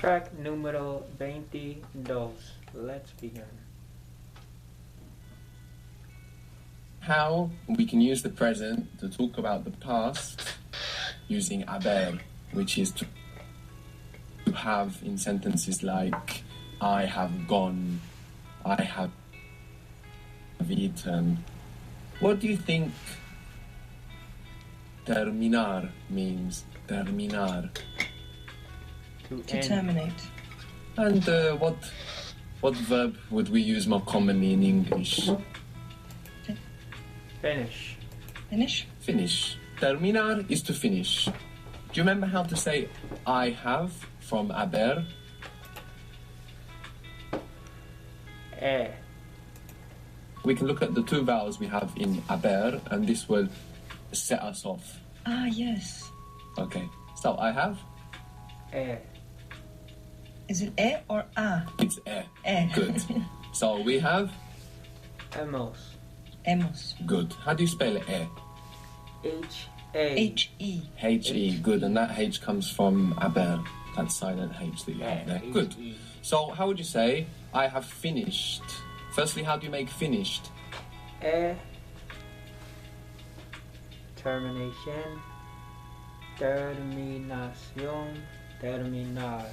Track número 22. Let's begin. How we can use the present to talk about the past using Haber, which is to have in sentences like I have gone, I have eaten. What do you think terminar means? Terminar. To To end. terminate. And what verb would we use more commonly in English? Finish. Finish. Finish. Terminar is to finish. Do you remember how to say I have from Haber? We can look at the two vowels we have in Haber, and this will set us off. Ah, yes. Okay, so I have, Is it e or a? it's E. Good. So we have, Hemos. Hemos. good. How do you spell H-A. H-E. H-E, good. And that H comes from Haber, that silent H that you have there. Good. H-E. So how would you say, I have finished? Firstly, how do you make finished? Termination. Terminación. Terminar.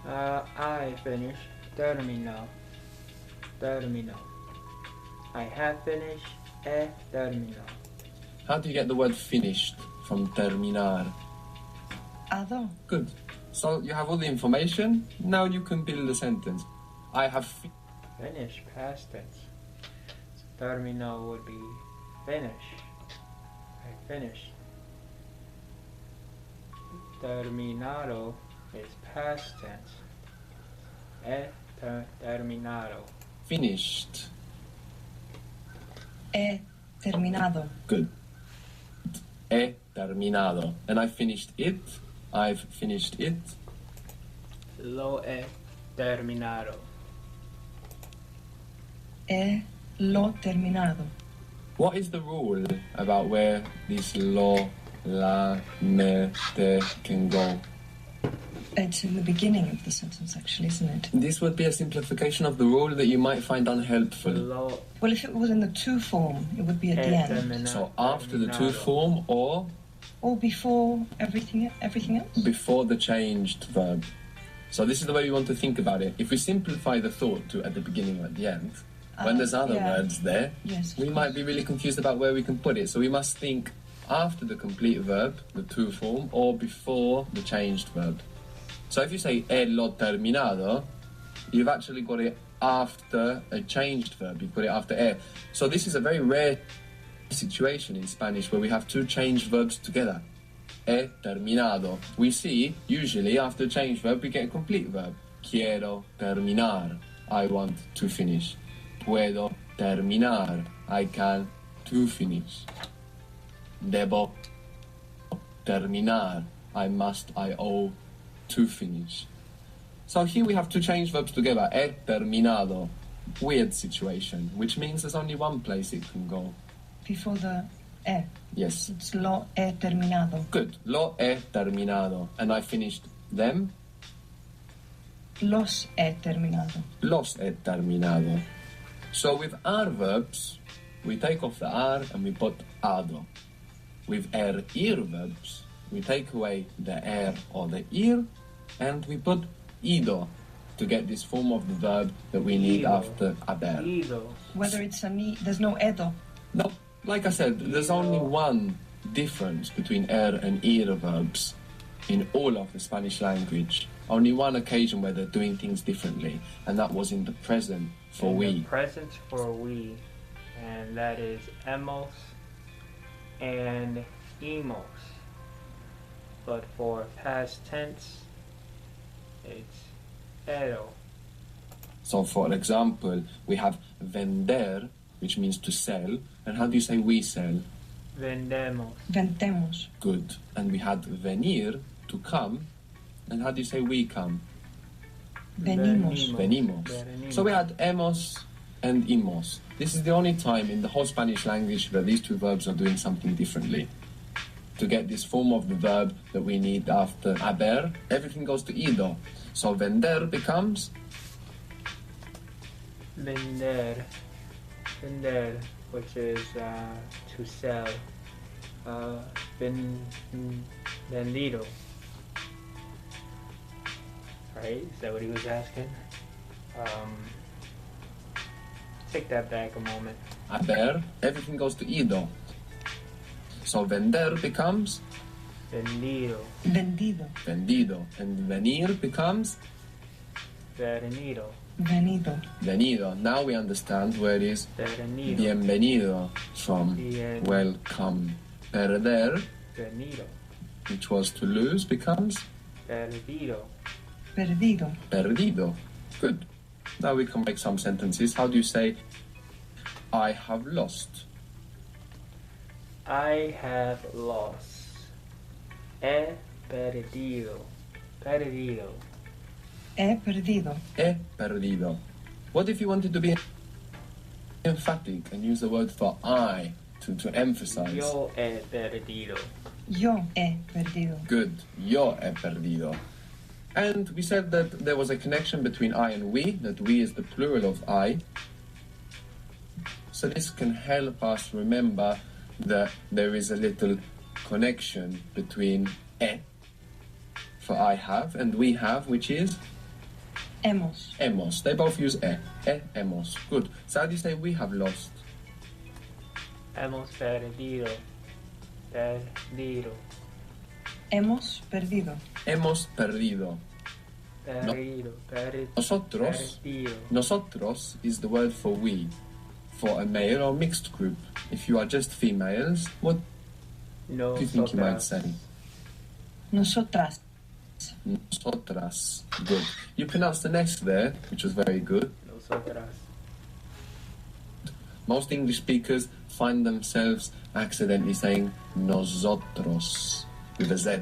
I finish. Terminado. Terminado. I have finished. Terminado. How do you get the word finished from terminar? Ado. Good. So you have all the information, now you can build a sentence. I have Finish. Past tense. So terminado would be finish. I finished. Terminado is past tense. Terminado. finished. He terminado. Good. He terminado. And I finished it. I've finished it. Lo he terminado. He lo terminado. What is the rule about where this lo, la, me, te can go? It's in the beginning of the sentence, actually, isn't it? This would be a simplification of the rule that you might find unhelpful. Lo Well, if it was in the to form, it would be at the end. So after the to form or Or before everything else? before the changed verb. So this is the way we want to think about it. If we simplify the thought to at the beginning or at the end, when there's other yeah. words there, Yes. we might be really confused about where we can put it. So we must think after the complete verb, the to form, or before the changed verb. So if you say he lo terminado, you've actually got it after a changed verb. You put it after e. So this is a very rare situation in Spanish where we have two changed verbs together. He terminado. We see, usually, after a changed verb, we get a complete verb. Quiero terminar. I want to finish. Puedo terminar. I can to finish. Debo terminar. I must, I owe to finish. So here we have two changed verbs together. He terminado. Weird situation, which means there's only one place it can go. Before the e. Yes. It's lo he terminado. Good. Lo he terminado. And I finished them. Los he terminado. Los he terminado. So with our verbs, we take off the R and we put ado. With ir verbs, we take away the er or the ir and we put ido to get this form of the verb that we need Ido. after haber. Ido. Whether it's an e, there's no edo. No, like I said, there's only one difference between er and ir verbs in all of the Spanish language. Only one occasion where they're doing things differently, and that was in the present for In we. the present for we, and that is hemos and hemos. But for past tense, it's ero. So, for example, we have vender, which means to sell, and how do you say we sell? Vendemos. Ventemos. Good. And we had venir, to come, and how do you say we come? Venimos. Venimos. Venimos. So we had hemos and imos. This is the only time in the whole Spanish language that these two verbs are doing something differently. to get this form of the verb that we need after haber, everything goes to ido. So vender becomes Vender. Vender, which is to sell. Vendido. Right? Is that what he was asking? Take that back a moment. haber, everything goes to ido. So vender becomes Vendido. Vendido. vendido. And venir becomes Venido. Venido. venido. Now we understand where is Venido. bienvenido from. Bien. Welcome. Perder, Venido. which was to lose, becomes Perdido. Perdido. perdido. Good. Now we can make some sentences. How do you say I have lost? I have lost. He perdido. Perdido. He perdido. He perdido. What if you wanted to be emphatic and use the word for I to emphasize? Yo he perdido. Yo he perdido. Good. Yo he perdido. And we said that there was a connection between I and we, that we is the plural of I. So this can help us remember that there is a little connection between e for I have and we have, which is Hemos. hemos. They both use e. Hemos. Good. So how do you say we have lost? Hemos perdido. Perdido. Hemos perdido. Hemos perdido. Perdido. Nosotros. Perdido. Nosotros is the word for we, for a male or mixed group. If you are just females, what No. do you think you might say? Nosotras. Nosotras. Good. You pronounced the next there, which was very good. Nosotras. Most English speakers find themselves accidentally saying nosotros with a Z.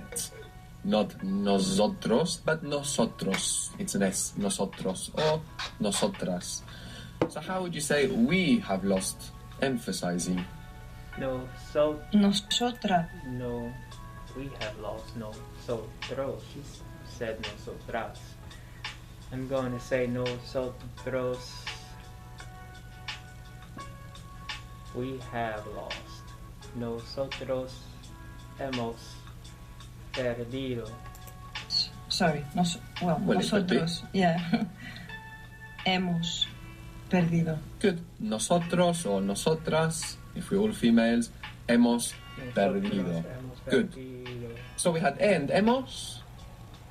Not nosotros, but nosotros. It's an S. Nosotros or nosotras. So how would you say we have lost? Emphasizing. No. Nosotras. No. We have lost. No. Nosotros. She said nosotras. I'm going to say nosotros. We have lost. Nosotros hemos perdido. Sorry. Well, it could be. Nosotros. Yeah. Hemos perdido. Good. Nosotros or nosotras, if we're all females, hemos perdido. Good. So we had e and hemos,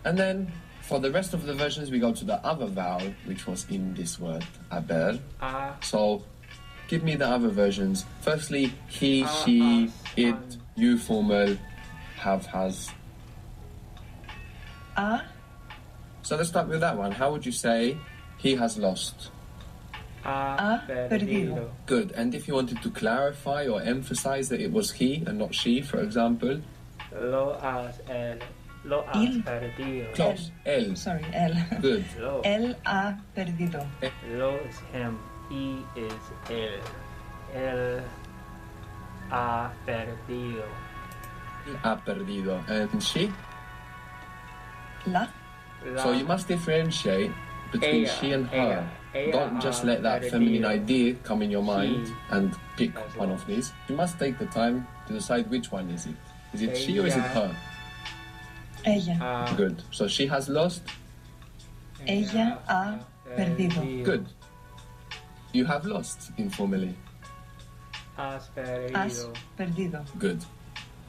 and then for the rest of the versions we go to the other vowel, which was in this word, haber. A, So give me the other versions. Firstly, he, Ah, she, us, it, on. you formal, have, has. A. So let's start with that one. How would you say he has lost? ha perdido. Good. And if you wanted to clarify or emphasize that it was he and not she, for example, Lo has Il. perdido. close. El. Sorry. Él. Good. Lo. Él ha perdido. Lo is him. He is él. Él ha perdido. Ha perdido. And she? La. La. So you must differentiate between Ella, she and her. ella. Ella Don't just ha let that perdido. feminine idea come in your mind She and pick has one of lost. these. You must take the time to decide which one is it. Is it she or is it her? Ella. Ha Good. So she has lost. Ella ha perdido. Good. You have lost informally. Has Has perdido. perdido. Good.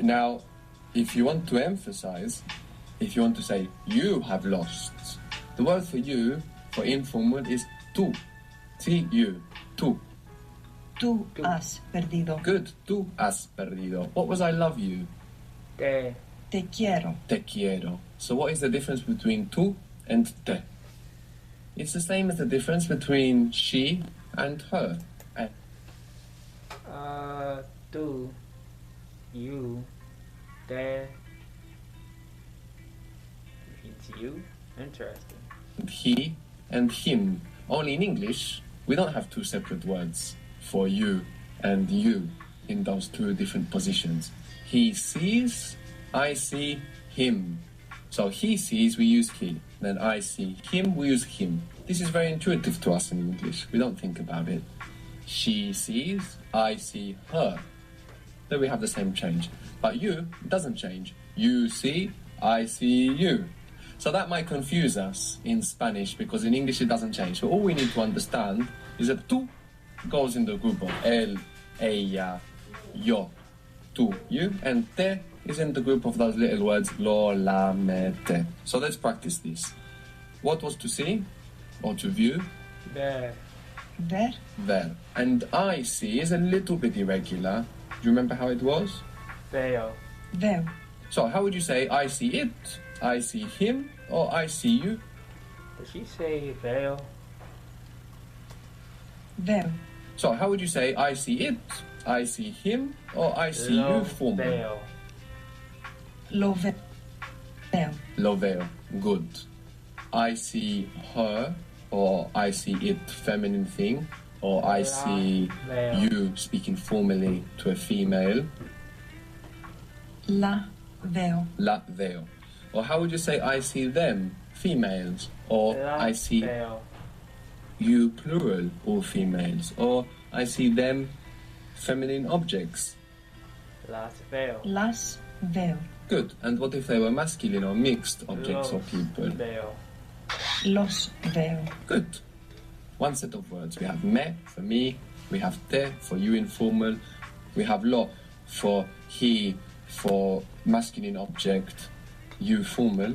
Now, if you want to emphasize, if you want to say you have lost, the word for you for informal is tú. T-U. Tú. Tú has perdido. Good. Tú has perdido. What was I love you? Te. Te quiero. Te quiero. So what is the difference between tú and te? It's the same as the difference between she and her. Tú. You. Te. It's you. Interesting. And he and him. Only in English, we don't have two separate words for you and you in those two different positions. He sees, I see him. So he sees, we use he. Then I see him, we use him. This is very intuitive to us in English. We don't think about it. She sees, I see her. Then we have the same change. But you, it doesn't change. You see, I see you. So that might confuse us in Spanish because in English it doesn't change. So all we need to understand is that tú goes in the group of él, ella, yo, tú, you, and te is in the group of those little words lo, la, me, te. So let's practice this. What was to see or to view? Ver. Ver. Ver. And I see is a little bit irregular. Do you remember how it was? Veo. Veo. So how would you say I see it, I see him, or I see you? Did she say veo? Veo. So how would you say I see it, I see him, or I see you formally? Veo. Lo veo. Veo. Lo veo. Good. I see her, or I see it, feminine thing, or I La see veo. you speaking formally to a female. La veo. La veo. Or how would you say I see them, females, or La I see veo. you, plural, all females, or I see them, feminine objects. Las veo. Las veo. Good. And what if they were masculine or mixed objects or Los people? veo. Los veo. Good. One set of words. We have me for me, we have te for you informal, we have lo for he, for masculine object, you formal,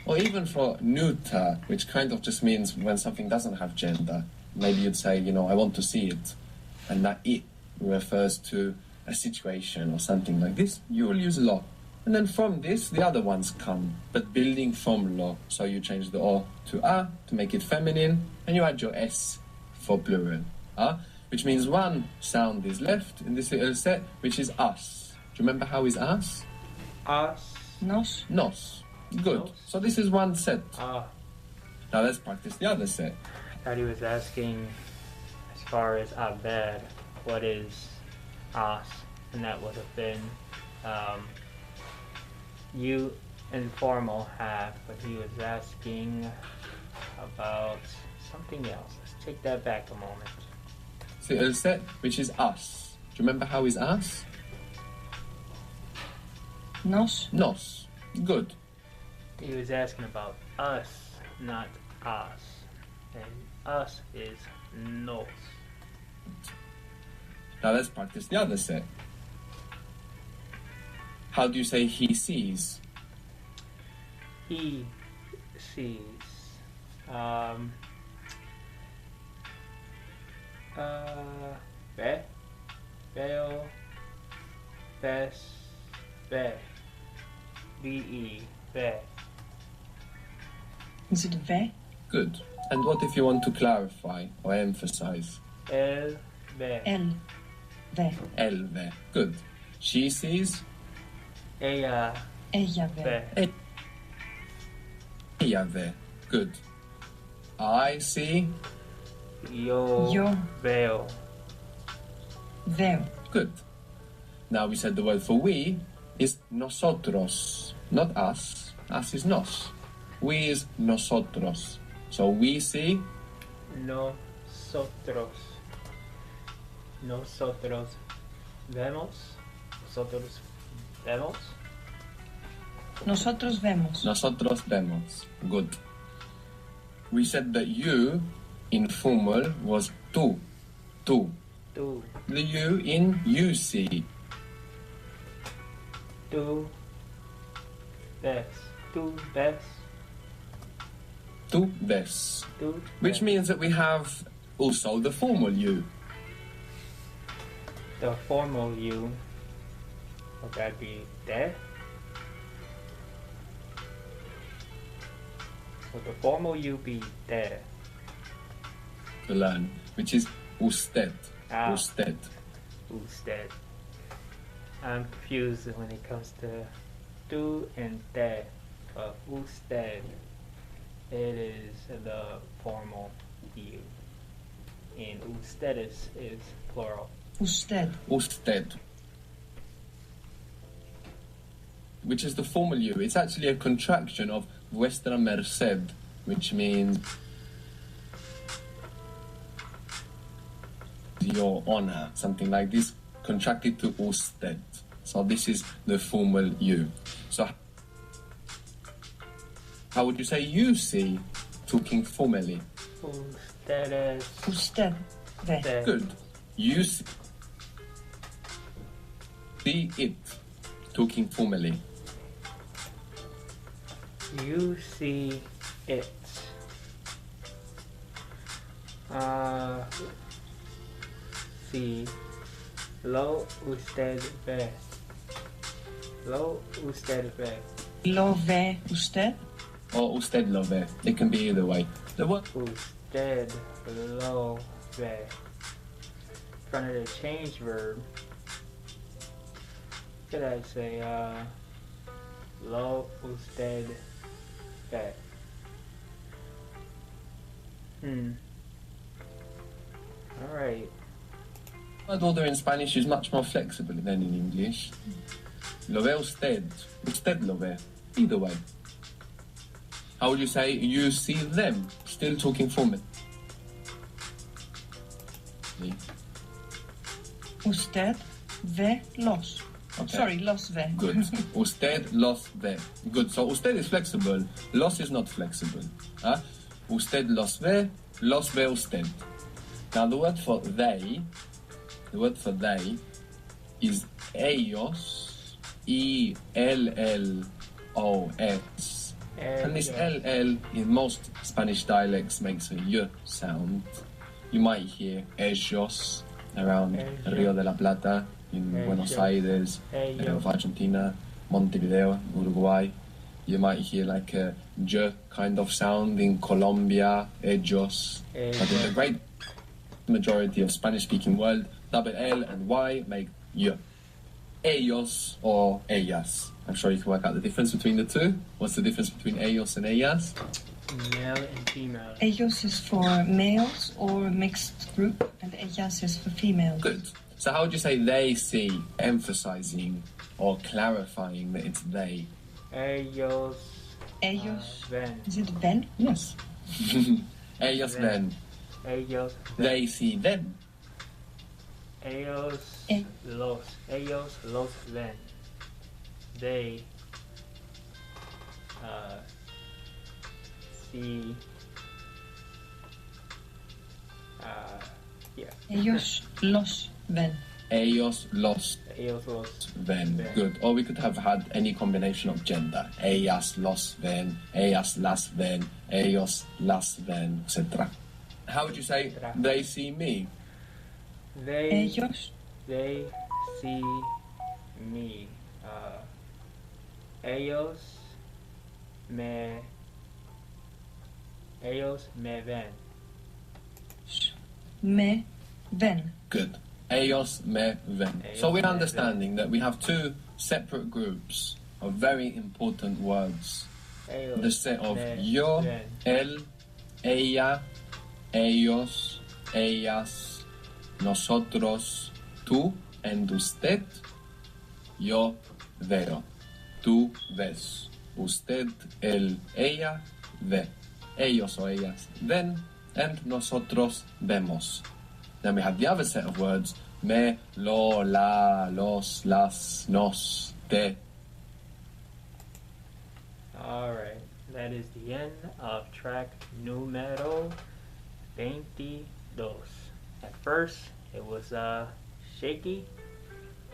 or even for neuter, which kind of just means when something doesn't have gender. Maybe you'd say, I want to see it, and that it refers to a situation or something like this. You will use lo. And then from this, the other ones come, but building from lo. So you change the o to a to make it feminine, and you add your s for plural, which means one sound is left in this little set, which is us. Do you remember how is us? Us. Nos. Nos. Good. Nos. So this is one set. Ah. Now let's practice the other set. I thought he was asking, as far as haber, what is us? And that would have been you informal have, but he was asking about something else. Let's take that back a moment. So little set, which is us. Do you remember how is us? Nos. Nos. Good. He was asking about us, not us. And us is nos. Now let's practice the other set. How do you say he sees? He sees. Ve, veo, ves, ve, ve, ve. Is it ve? Good. And what if you want to clarify or emphasize? El ve, El. Ve. El ve. Good. She sees. ella Ella ve. ve, Ella ve. Good. I see. yo veo. Veo. Good. Now we said the word for we is nosotros, not us. Us is nos. We is nosotros. So we see. Nosotros. Nosotros vemos. Nosotros vemos. Nosotros vemos. Nosotros vemos. Good. We said that you in formal was tú. Tú. Tú, The you in you see. tú ves. Tú ves. Tú ves. Tú Which ves. means that we have also the formal you. The formal you, would that be there? Would the formal you be there? To learn, which is usted. Ah. Usted. Usted. I'm confused when it comes to tú and te, but usted, it is the formal you, and ustedes is plural. Usted. Usted. which is the formal you. It's actually a contraction of vuestra merced, which means your honor, something like this, contracted to usted. So this is the formal you. So how would you say you see, talking formally? Ustedes. Usted. Ve. Good. You see it, talking formally. You see it. Sí. Lo usted ve. Lo usted ve. Lo ve usted. Or usted lo ve. It can be either way. The word Usted lo ve. Front of the change verb. Could I say lo usted ve? Alright. word order in Spanish is much more flexible than in English. Lo ve usted. Usted lo ve. Either way. How would you say you see them? Still talking formally. Usted ve los. Okay. Sorry, los ve. Good. Usted los ve. Good. So usted is flexible. Los is not flexible. Usted los ve usted. Now the word for they is ellos. E-L-L-O-S. And this LL in most Spanish dialects makes a Y sound. You might hear ellos around Rio de la Plata, in Buenos Aires, of Argentina, Montevideo, Uruguay. You might hear like a J kind of sound in Colombia, ellos. But in the great majority of Spanish-speaking world, double L and Y make Y. Ellos or ellas. I'm sure you can work out the difference between the two. What's the difference between ellos and ellas? Male and female. Ellos is for males or mixed group, and ellas is for females. Good. So how would you say they see, emphasizing or clarifying that it's they? Ellos. Ellos. Ven. Is it ven? Yes. Ellos ven. Ellos. They see them. Ellos los ven. They see Ellos los ven. Ellos los ellos los ven. Good. Or we could have had any combination of gender. Ellas los ven, ellas las ven, ellos las ven, etc. How would you say they see me? Ellos. They see me. Ellos me ven. Me ven. Good. Ellos me ven. Ellos So we're me understanding that we have two separate groups of very important words. Ellos The set of me yo, ven. él, ella, ellos, ellas, nosotros, tú, and usted. Yo veo. Tú ves. Usted, él, ella, ve. Ellos o ellas ven, and nosotros vemos. Then we have the other set of words. Me, lo, la, los, las, nos, te. Alright, that is the end of track numero 22. At first, it was shaky,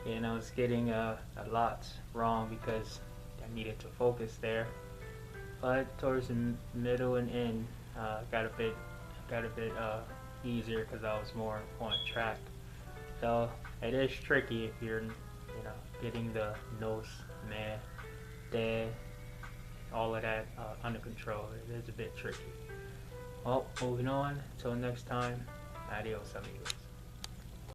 and I was getting a lot wrong because I needed to focus there. But towards the middle and end, got a bit easier because I was more on track. Though it is tricky if you're, getting the nos, me, de, all of that under control. It is a bit tricky. Well, moving on. Till next time. Adios, amigos.